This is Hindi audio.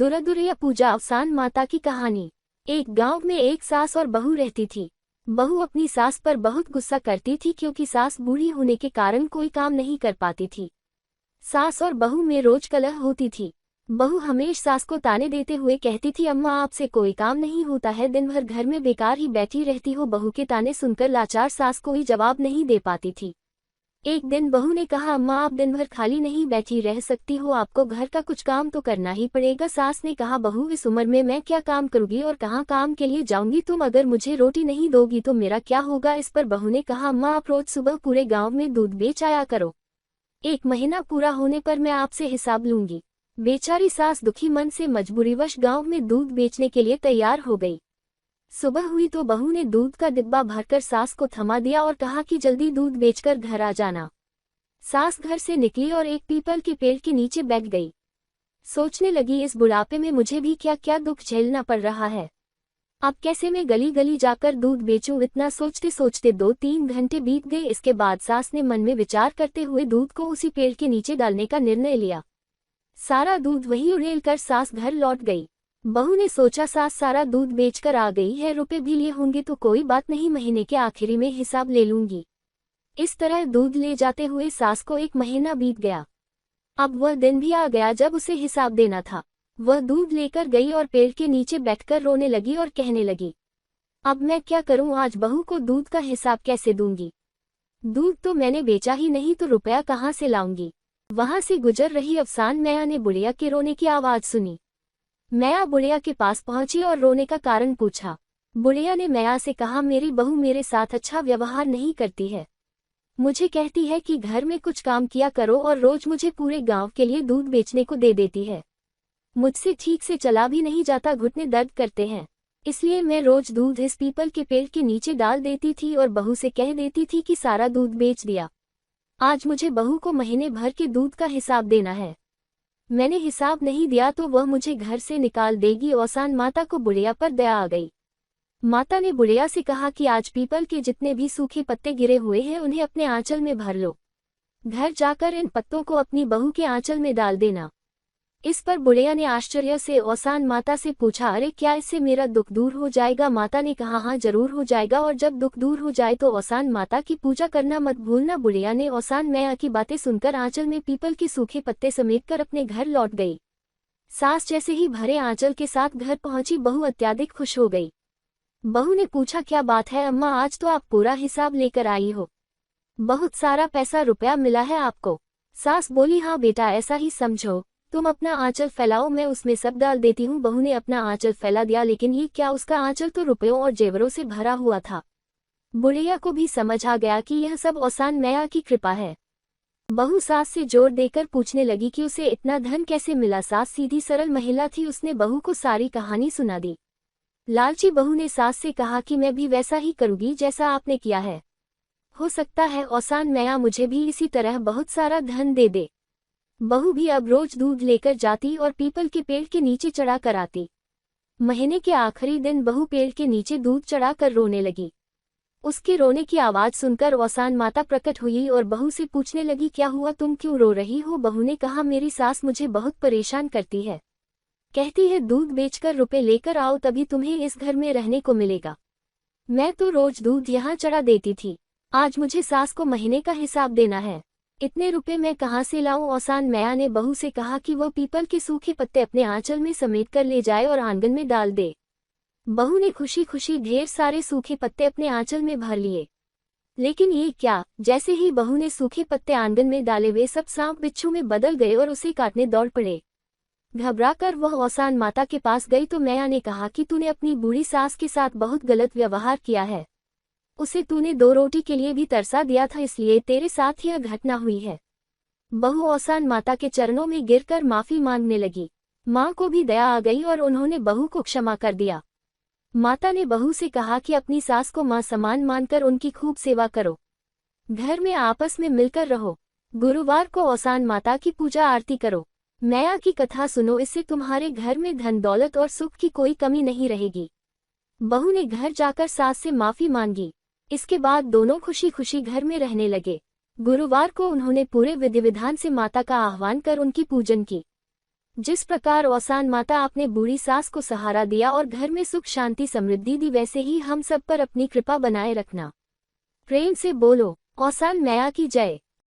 दुर्गा पूजा अवसान माता की कहानी। एक गांव में एक सास और बहू रहती थी। बहू अपनी सास पर बहुत गुस्सा करती थी क्योंकि सास बूढ़ी होने के कारण कोई काम नहीं कर पाती थी। सास और बहू में रोज कलह होती थी। बहू हमेशा सास को ताने देते हुए कहती थी, अम्मा आपसे कोई काम नहीं होता है, दिन भर घर में बेकार ही बैठी रहती हो। बहू के ताने सुनकर लाचार सास कोई जवाब नहीं दे पाती थी। एक दिन बहू ने कहा, अम्मा आप दिन भर खाली नहीं बैठी रह सकती हो, आपको घर का कुछ काम तो करना ही पड़ेगा। सास ने कहा, बहू इस उम्र में मैं क्या काम करूंगी और कहाँ काम के लिए जाऊंगी, तुम अगर मुझे रोटी नहीं दोगी तो मेरा क्या होगा। इस पर बहू ने कहा, अम्मा आप रोज सुबह पूरे गाँव में दूध बेच आया करो, 1 महीना पूरा होने पर मैं आपसे हिसाब लूंगी। बेचारी सास दुखी मन से मजबूरीवश गाँव में दूध बेचने के लिए तैयार हो गई। सुबह हुई तो बहू ने दूध का डिब्बा भरकर सास को थमा दिया और कहा कि जल्दी दूध बेचकर घर आ जाना। सास घर से निकली और एक पीपल के पेड़ के नीचे बैठ गई। सोचने लगी, इस बुढ़ापे में मुझे भी क्या क्या दुख झेलना पड़ रहा है, अब कैसे मैं गली गली जाकर दूध बेचूं। इतना सोचते सोचते 2-3 घंटे बीत गए। इसके बाद सास ने मन में विचार करते हुए दूध को उसी पेड़ के नीचे डालने का निर्णय लिया। सारा दूध वहीं उड़ेल कर सास घर लौट गई। बहू ने सोचा, सास सारा दूध बेचकर आ गई है, रुपए भी लिए होंगे तो कोई बात नहीं, महीने के आखिरी में हिसाब ले लूंगी। इस तरह दूध ले जाते हुए सास को 1 महीना बीत गया। अब वह दिन भी आ गया जब उसे हिसाब देना था। वह दूध लेकर गई और पेड़ के नीचे बैठकर रोने लगी और कहने लगी, अब मैं क्या करूं, आज बहू को दूध का हिसाब कैसे दूंगी। दूध तो मैंने बेचा ही नहीं तो रुपया कहाँ से लाऊंगी। वहां से गुजर रही अफसान मैया ने बुढ़िया के रोने की आवाज सुनी। मैया बुढ़िया के पास पहुंची और रोने का कारण पूछा। बुढ़िया ने मैया से कहा, मेरी बहू मेरे साथ अच्छा व्यवहार नहीं करती है, मुझे कहती है कि घर में कुछ काम किया करो और रोज मुझे पूरे गांव के लिए दूध बेचने को दे देती है। मुझसे ठीक से चला भी नहीं जाता, घुटने दर्द करते हैं, इसलिए मैं रोज दूध इस पीपल के पेड़ के नीचे डाल देती थी और बहू से कह देती थी कि सारा दूध बेच दिया। आज मुझे बहू को महीने भर के दूध का हिसाब देना है, मैंने हिसाब नहीं दिया तो वह मुझे घर से निकाल देगी। अवसान माता को बुढ़िया पर दया आ गई। माता ने बुढ़िया से कहा कि आज पीपल के जितने भी सूखे पत्ते गिरे हुए हैं उन्हें अपने आंचल में भर लो, घर जाकर इन पत्तों को अपनी बहू के आंचल में डाल देना। इस पर बुढ़िया ने आश्चर्य से अवसान माता से पूछा, अरे क्या इससे मेरा दुख दूर हो जाएगा। माता ने कहा, हाँ जरूर हो जाएगा, और जब दुख दूर हो जाए तो अवसान माता की पूजा करना मत भूलना। बुढ़िया ने अवसान मैया की बातें सुनकर आंचल में पीपल के सूखे पत्ते समेटकर अपने घर लौट गई। सास जैसे ही भरे आंचल के साथ घर पहुंची, बहू अत्याधिक खुश हो गई। बहू ने पूछा, क्या बात है अम्मा, आज तो आप पूरा हिसाब लेकर आई हो, बहुत सारा पैसा रुपया मिला है आपको। सास बोली, हाँ बेटा ऐसा ही समझो, तुम अपना आंचल फैलाओ, मैं उसमें सब डाल देती हूँ। बहू ने अपना आंचल फैला दिया, लेकिन ये क्या, उसका आंचल तो रुपयों और जेवरों से भरा हुआ था। बुढ़िया को भी समझ आ गया कि यह सब अवसान मैया की कृपा है। बहू सास से जोर देकर पूछने लगी कि उसे इतना धन कैसे मिला। सास सीधी सरल महिला थी, उसने बहू को सारी कहानी सुना दी। लालची बहू ने सास से कहा कि मैं भी वैसा ही करूंगी जैसा आपने किया है, हो सकता है अवसान मैया मुझे भी इसी तरह बहुत सारा धन दे दे। बहू भी अब रोज दूध लेकर जाती और पीपल के पेड़ के नीचे चढ़ा कर आती। महीने के आखिरी दिन बहू पेड़ के नीचे दूध चढ़ा कर रोने लगी। उसके रोने की आवाज सुनकर अवसान माता प्रकट हुई और बहू से पूछने लगी, क्या हुआ, तुम क्यों रो रही हो। बहू ने कहा, मेरी सास मुझे बहुत परेशान करती है, कहती है दूध बेचकर रुपए लेकर आओ तभी तुम्हें इस घर में रहने को मिलेगा। मैं तो रोज दूध यहाँ चढ़ा देती थी, आज मुझे सास को महीने का हिसाब देना है, इतने रुपए मैं कहाँ से लाऊं। अवसान मैया ने बहू से कहा कि वह पीपल के सूखे पत्ते अपने आंचल में समेट कर ले जाए और आंगन में डाल दे। बहू ने खुशी खुशी ढेर सारे सूखे पत्ते अपने आंचल में भर लिए। लेकिन ये क्या, जैसे ही बहू ने सूखे पत्ते आंगन में डाले वे सब सांप बिच्छू में बदल गए और उसे काटने दौड़ पड़े। घबराकर वह अवसान माता के पास गई तो मैया ने कहा कि तूने अपनी बूढ़ी सास के साथ बहुत गलत व्यवहार किया है, उसे तूने 2 रोटी के लिए भी तरसा दिया था, इसलिए तेरे साथ यह घटना हुई है। बहू अवसान माता के चरणों में गिरकर माफी मांगने लगी। माँ को भी दया आ गई और उन्होंने बहू को क्षमा कर दिया। माता ने बहू से कहा कि अपनी सास को माँ समान मानकर उनकी खूब सेवा करो, घर में आपस में मिलकर रहो, गुरुवार को अवसान माता की पूजा आरती करो, मैया की कथा सुनो, इससे तुम्हारे घर में धन दौलत और सुख की कोई कमी नहीं रहेगी। बहू ने घर जाकर सास से माफी मांगी। इसके बाद दोनों खुशी खुशी घर में रहने लगे। गुरुवार को उन्होंने पूरे विधि विधान से माता का आह्वान कर उनकी पूजन की। जिस प्रकार औसान माता आपने बूढ़ी सास को सहारा दिया और घर में सुख शांति समृद्धि दी, वैसे ही हम सब पर अपनी कृपा बनाए रखना। प्रेम से बोलो औसान मैया की जय।